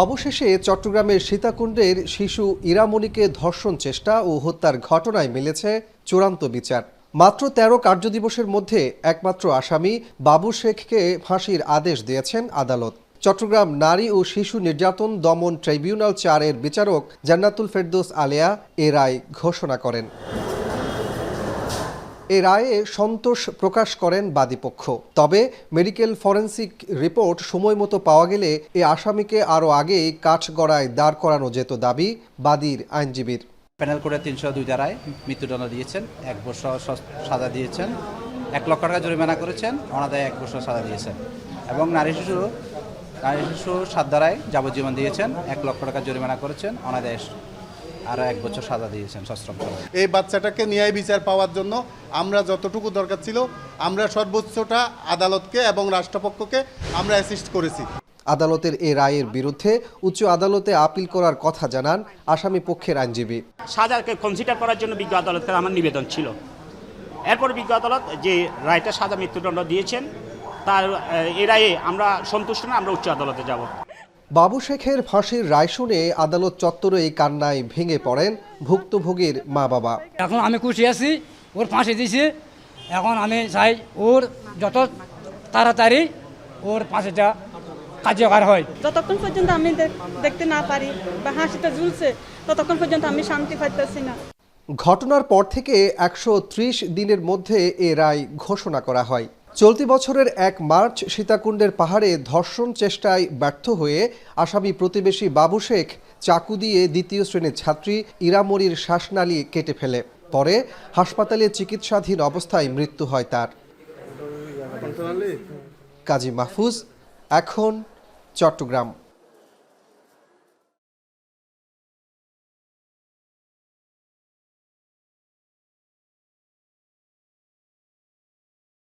অবশেষে চট্টগ্রামের সীতাকুণ্ডের শিশু ইরামণিকে ধর্ষণ চেষ্টা ও হত্যার ঘটনায় মিলেছে চূড়ান্ত বিচার। মাত্র ১৩ কার্যদিবসের মধ্যে একমাত্র আসামি বাবু শেখকে ফাঁসির আদেশ দিয়েছেন আদালত। চট্টগ্রাম নারী ও শিশু নির্যাতন দমন ট্রাইব্যুনাল ৪-এর বিচারক জান্নাতুল ফেরদৌস আলেয়া এ রায় ঘোষণা করেন। এ রায়ে সন্তোষ প্রকাশ করেন বাদীপক্ষ। তবে মেডিকেল ফরেনসিক রিপোর্ট সময়মতো পাওয়া গেলে এ আসামিকে আরও আগেই কাঠগড়ায় দাঁড় করানো যেত দাবি বাদীর আইনজীবীর। প্যানেল করে ৩০২ ধারায় মৃত্যুদণ্ড দিয়েছেন, ১ বছর সাজা দিয়েছেন, ১ লক্ষ টাকা জরিমানা করেছেন, অনাদায়ে ১ বছর সাজা দিয়েছেন এবং নারী শিশু ৭ ধারায় যাবজ্জীবন দিয়েছেন, ১ লক্ষ টাকা জরিমানা করেছেন, অনাদায়ে আরও 1 বছর সাজা দিয়েছেন সশ্রম সাজা। এই বাচ্চাটাকে ন্যায় বিচার পাওয়ার জন্য আমরা যতটুকু দরকার ছিল আমরা সর্বোচ্চটা আদালতকে এবং রাষ্ট্রপক্ষকে আমরা অ্যাসিস্ট করেছি। আদালতের এ রায়ের বিরুদ্ধে উচ্চ আদালতে আপিল করার কথা জানান আসামি পক্ষের আইনজীবী। সাজাকে কনসিডার করার জন্য বিজ্ঞ আদালতের আমার নিবেদন ছিল। এরপর বিজ্ঞ আদালত যে রায়টা সাজা মৃত্যুদণ্ড দিয়েছেন তার এ রায়ে আমরা সন্তুষ্ট না, আমরা উচ্চ আদালতে যাব। বাবু শেখের ফাঁসির রায় শুনে আদালত চত্বরে এই কান্নায় ভেঙে পড়েন ভুক্তভোগীর মা বাবা। এখন আমি খুশি আছি, ওর ফাঁসি দিয়েছি। এখন আমি চাই ওর যত তাড়াতাড়ি ওর ফাঁসিটা কার্যকর হয়। যতক্ষণ পর্যন্ত আমি দেখতে না পারি বা হাসিটা ঝুলছে ততক্ষণ পর্যন্ত আমি শান্তি পাইতেছি না। ঘটনার পর থেকে ১৩০ দিনের মধ্যে এ রায় ঘোষণা করা হয়। চলতি বছরের ১ মার্চ সীতাকুণ্ডের পাহাড়ে ধর্ষণ চেষ্টায় ব্যর্থ হয়ে আসামি প্রতিবেশী বাবু শেখ চাকু দিয়ে ২য় শ্রেণীর ছাত্রী ইরামণির শ্বাসনালী কেটে ফেলে। পরে হাসপাতালে চিকিৎসাধীন অবস্থায় মৃত্যু হয় তার। কাজী মাহফুজ, এখন চট্টগ্রাম।